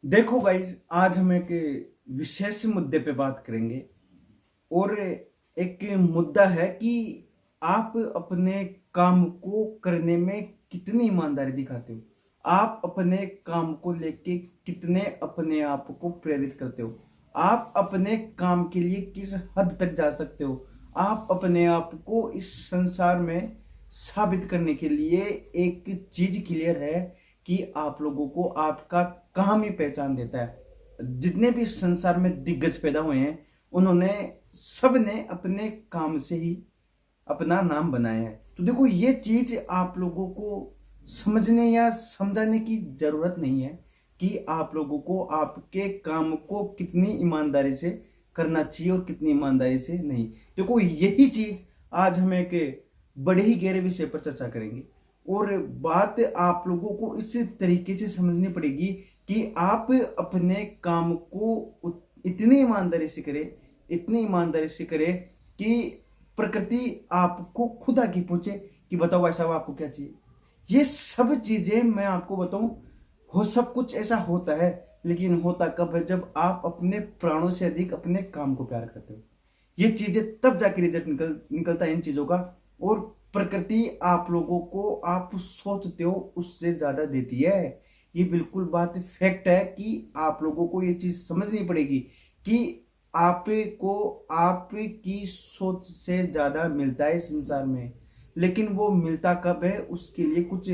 देखो गाइज, आज हम एक विशेष मुद्दे पे बात करेंगे। और एक मुद्दा है कि आप अपने काम को करने में कितनी ईमानदारी दिखाते हो। आप अपने काम को लेके कितने अपने आप को प्रेरित करते हो। आप अपने काम के लिए किस हद तक जा सकते हो। आप अपने आप को इस संसार में साबित करने के लिए एक चीज क्लियर है कि आप लोगों को आपका काम ही पहचान देता है। जितने भी संसार में दिग्गज पैदा हुए हैं, उन्होंने सब ने अपने काम से ही अपना नाम बनाया है। तो देखो, ये चीज आप लोगों को समझने या समझाने की जरूरत नहीं है कि आप लोगों को आपके काम को कितनी ईमानदारी से करना चाहिए और कितनी ईमानदारी से नहीं। देखो, यही चीज आज हम एक बड़े ही गहरे विषय पर चर्चा करेंगे। और बात आप लोगों को इस तरीके से समझनी पड़ेगी कि आप अपने काम को इतनी ईमानदारी से करें, इतनी ईमानदारी से करें कि प्रकृति आपको खुद आके पूछे कि बताओ भाई साहब, आपको क्या चाहिए। ये सब चीजें मैं आपको बताऊं, हो सब कुछ ऐसा होता है, लेकिन होता कब है? जब आप अपने प्राणों से अधिक अपने काम को प्यार करते हो। ये चीजें तब जाके रिजल्ट निकलता है इन चीजों का। और प्रकृति आप लोगों को आप सोचते हो उससे ज्यादा देती है। ये बिल्कुल बात फैक्ट है कि आप लोगों को ये चीज समझनी पड़ेगी कि आपको आपकी सोच से ज्यादा मिलता है इस संसार में। लेकिन वो मिलता कब है? उसके लिए कुछ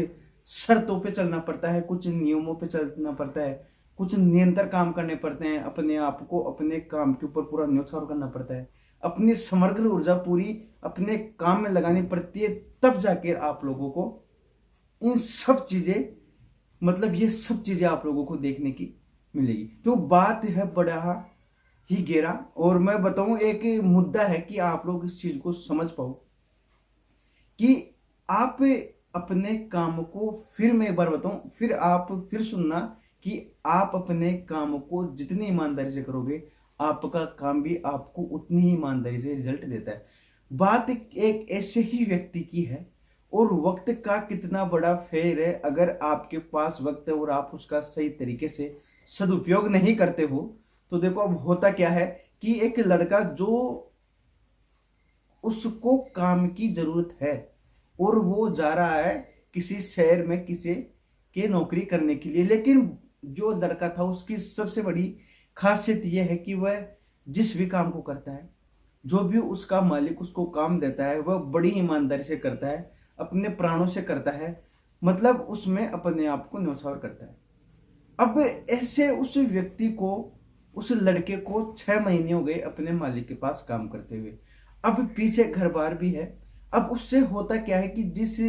शर्तों पे चलना पड़ता है, कुछ नियमों पे चलना पड़ता है, कुछ निरंतर काम करने पड़ते हैं। अपने आप को अपने काम के ऊपर पूरा न्योछावर करना पड़ता है, अपनी समग्र ऊर्जा पूरी अपने काम में लगानी पड़ती है। तब जाके आप लोगों को इन सब चीजें, मतलब ये सब चीजें आप लोगों को देखने की मिलेगी। तो बात है बड़ा ही गहरा, और मैं बताऊं एक मुद्दा है कि आप लोग इस चीज को समझ पाओ कि आप अपने काम को, फिर मैं एक बार बताऊं, फिर आप फिर सुनना कि आप अपने काम को जितनी ईमानदारी से करोगे, आपका काम भी आपको उतनी ही ईमानदारी से रिजल्ट देता है। बात एक ऐसे ही व्यक्ति की है, और वक्त का कितना बड़ा फेर है। अगर आपके पास वक्त है और आप उसका सही तरीके से सदुपयोग नहीं करते हो, तो देखो अब होता क्या है कि एक लड़का जो उसको काम की जरूरत है और वो जा रहा है किसी शहर में किसी के नौकरी करने के लिए, लेकिन जो लड़का था उसकी सबसे बड़ी खासियत यह है कि वह जिस भी काम को करता है, जो भी उसका मालिक उसको काम देता है, वह बड़ी ईमानदारी से करता है, अपने प्राणों से करता है, मतलब उसमें अपने आप को न्यौछावर करता है। अब ऐसे उस व्यक्ति को, उस लड़के को 6 महीने हो गए अपने मालिक के पास काम करते हुए। अब पीछे घर बार भी है। अब उससे होता क्या है कि जिस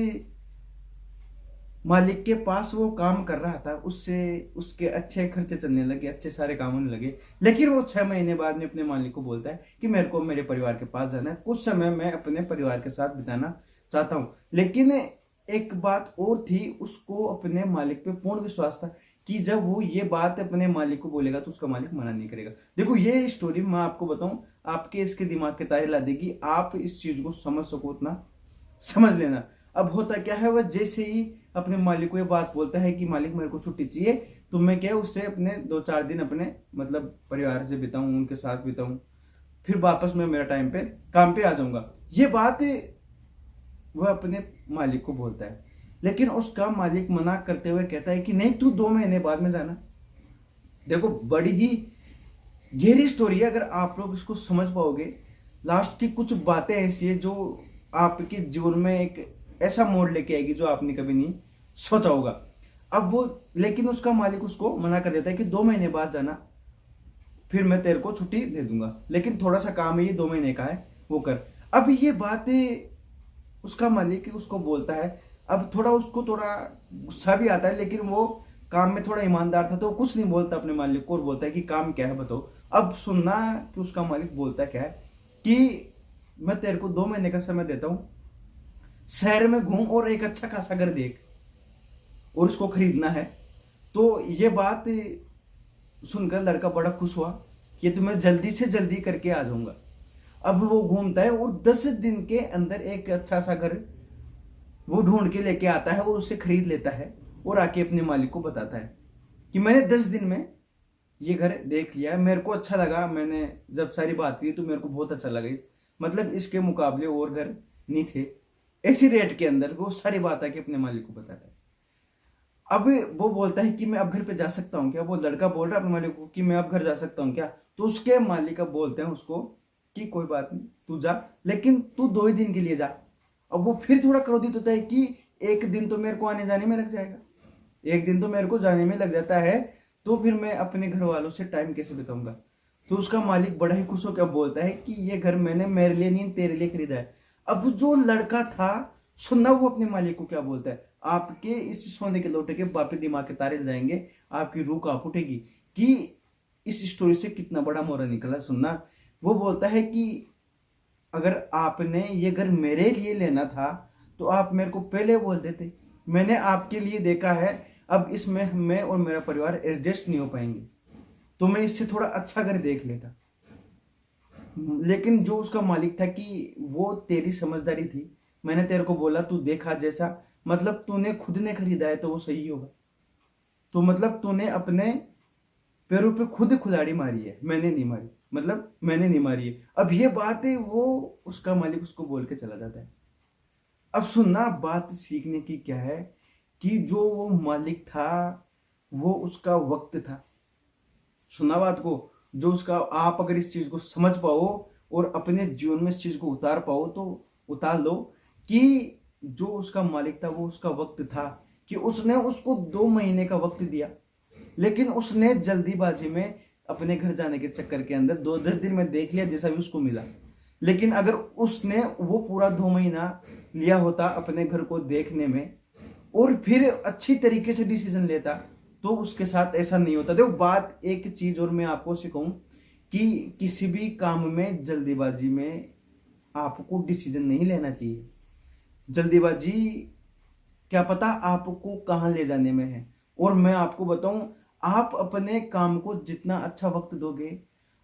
मालिक के पास वो काम कर रहा था, उससे उसके अच्छे खर्चे चलने लगे, अच्छे सारे काम होने लगे। लेकिन वो 6 महीने बाद में अपने मालिक को बोलता है कि मेरे को मेरे परिवार के पास जाना है, कुछ समय मैं अपने परिवार के साथ बिताना चाहता हूँ। लेकिन एक बात और थी, उसको अपने मालिक पे पूर्ण विश्वास था कि जब वो ये बात अपने मालिक को बोलेगा तो उसका मालिक मना नहीं करेगा। देखो, ये स्टोरी मैं आपको बताऊं, आपके इसके दिमाग के तारे ला देगी। आप इस चीज को समझ सको उतना समझ लेना। अब होता क्या है, वह जैसे ही अपने मालिक को ये बात बोलता है कि मालिक मेरे को छुट्टी चाहिए, तो मैं क्या उससे अपने 2-4 दिन अपने मतलब परिवार से बिताऊं, उनके साथ बिताऊं, फिर वापस मैं मेरा टाइम पे काम पे आ जाऊंगा। ये बात वह अपने मालिक को बोलता है। लेकिन उसका मालिक मना करते हुए कहता है कि नहीं, तू 2 महीने बाद में जाना। देखो, बड़ी ही गहरी स्टोरी है। अगर आप लोग इसको समझ पाओगे, लास्ट की कुछ बातें ऐसी है जो आपके जीवन में एक ऐसा मोड़ लेके आएगी जो आपने कभी नहीं सोचा होगा। अब वो, लेकिन उसका मालिक उसको मना कर देता है कि 2 महीने बाद जाना, फिर मैं तेरे को छुट्टी दे दूंगा, लेकिन थोड़ा सा काम है, ये 2 महीने का है, वो कर। अब ये बातें उसका मालिक उसको बोलता है। अब थोड़ा गुस्सा भी आता है, लेकिन वो काम में थोड़ा ईमानदार था तो वो कुछ नहीं बोलता अपने मालिक को, और बोलता है कि काम क्या है बताओ। अब सुनना कि उसका मालिक बोलता क्या है कि मैं तेरे को 2 महीने का समय देता हूं, शहर में घूम और एक अच्छा खासा घर देख और उसको खरीदना है। तो ये बात सुनकर लड़का बड़ा खुश हुआ कि तो मैं जल्दी से जल्दी करके आ जाऊंगा। अब वो घूमता है और 10 दिन के अंदर एक अच्छा सा घर वो ढूंढ के लेके आता है और उसे खरीद लेता है, और आके अपने मालिक को बताता है कि मैंने 10 दिन में ये घर देख लिया, मेरे को अच्छा लगा, मैंने जब सारी बात की तो मेरे को बहुत अच्छा लगा। मतलब इसके मुकाबले और घर नहीं थे ऐसी रेट के अंदर। वो सारी बात आके अपने मालिक को बताता है। अब वो बोलता है कि मैं अब घर पे जा सकता हूँ क्या? वो लड़का बोल रहा है अपने मालिक को कि मैं अब घर जा सकता हूँ क्या? तो उसके मालिक अब बोलते हैं उसको कि कोई बात नहीं, तू जा, लेकिन तू 2 ही दिन के लिए जा। अब वो फिर थोड़ा क्रोधित होता है कि एक दिन तो मेरे को आने जाने में लग जाएगा, एक दिन तो मेरे को जाने में लग जाता है, तो फिर मैं अपने घर वालों से टाइम कैसे बिताऊंगा? तो उसका मालिक बड़ा ही खुश होकर बोलता है कि ये घर मैंने मेरे लिए नहीं तेरे लिए खरीदा है। अब जो लड़का था, सुनना वो अपने मालिक को क्या बोलता है, आपके इस सोने के लोटे के वापस दिमाग के तारे जाएंगे, आपकी रूह कांप उठेगी कि इस स्टोरी से कितना बड़ा मोरा निकला। सुनना, वो बोलता है कि अगर आपने ये घर मेरे लिए लेना था तो आप मेरे को पहले बोल देते, मैंने आपके लिए देखा है, अब इसमें मैं और मेरा परिवार एडजस्ट नहीं हो पाएंगे, तो मैं इससे थोड़ा अच्छा घर देख लेता। लेकिन जो उसका मालिक था कि वो तेरी समझदारी थी, मैंने तेरे को बोला तू देखा जैसा, मतलब तूने खुद ने खरीदा है तो वो सही होगा, तो मतलब तूने अपने पैरों पे खुद कुल्हाड़ी मारी है, मैंने नहीं मारी, मतलब मैंने नहीं मारी है। अब ये बात है वो उसका मालिक उसको बोल के चला जाता है। अब सुनना, बात सीखने की क्या है कि जो वो मालिक था वो उसका वक्त था। सुना बात को, जो उसका, आप अगर इस चीज को समझ पाओ और अपने जीवन में इस चीज को उतार पाओ तो उतार लो कि जो उसका मालिक था वो उसका वक्त था, कि उसने उसको 2 महीने का वक्त दिया, लेकिन उसने जल्दीबाजी में अपने घर जाने के चक्कर के अंदर 10 दिन में देख लिया जैसा भी उसको मिला। लेकिन अगर उसने वो पूरा 2 महीना लिया होता अपने घर को देखने में और फिर अच्छी तरीके से डिसीजन लेता तो उसके साथ ऐसा नहीं होता। देखो बात, एक चीज और मैं आपको सिखाऊं कि किसी भी काम में जल्दीबाजी में आपको डिसीजन नहीं लेना चाहिए। जल्दीबाजी क्या पता आपको कहाँ ले जाने में है। और मैं आपको बताऊं, आप अपने काम को जितना अच्छा वक्त दोगे,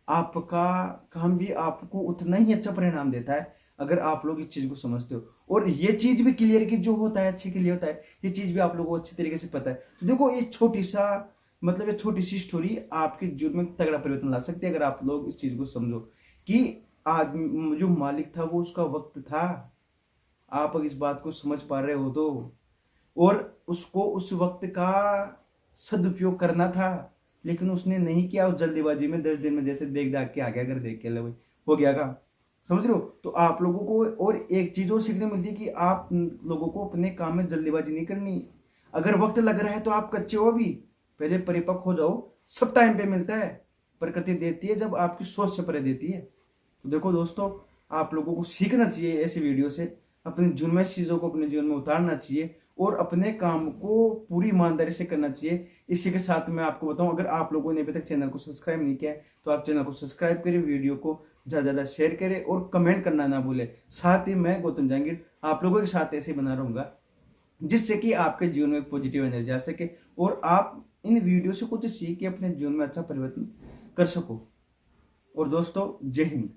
आपका काम भी आपको उतना ही अच्छा परिणाम देता है, अगर आप लोग इस चीज को समझते हो। और ये चीज भी क्लियर कि जो होता है अच्छे के लिए होता है, ये चीज भी आप लोगों को अच्छी तरीके से पता है। तो देखो ये छोटी सा, मतलब ये छोटी सी स्टोरी आपके जीवन में तगड़ा परिवर्तन ला सकती है, अगर आप लोग इस चीज को समझो कि आदमी जो मालिक था वो उसका वक्त था। आप अगर इस बात को समझ पा रहे हो तो, और उसको उस वक्त का सदुपयोग करना था, लेकिन उसने नहीं किया। उस जल्दीबाजी में 10 दिन में जैसे देख दाख के आ गया, घर देख के ले भाई हो गया का, समझ रहे हो? तो आप लोगों को और एक चीज और सीखने मिलती है कि आप लोगों को अपने काम में जल्दीबाजी नहीं करनी। अगर वक्त लग रहा है तो आप कच्चे हो, भी पहले परिपक्व हो जाओ। सब टाइम पे मिलता है, प्रकृति देती है जब आपकी सोच से परे देती है। तो देखो दोस्तों, आप लोगों को सीखना चाहिए ऐसी वीडियो से, अपने जीवन में चीज़ों को अपने जीवन में उतारना चाहिए और अपने काम को पूरी ईमानदारी से करना चाहिए। इसी के साथ मैं आपको बताऊं, अगर आप लोगों ने अभी तक चैनल को सब्सक्राइब नहीं किया है तो आप चैनल को सब्सक्राइब करें, वीडियो को ज़्यादा ज़्यादा शेयर करें और कमेंट करना ना भूलें। साथ ही मैं गौतम जहांगीर आप लोगों के साथ ऐसे ही बना रहूंगा जिससे कि आपके जीवन में पॉजिटिव एनर्जी आ सके और आप इन वीडियो से कुछ सीख के अपने जीवन में अच्छा परिवर्तन कर सको। और दोस्तों, जय हिंद।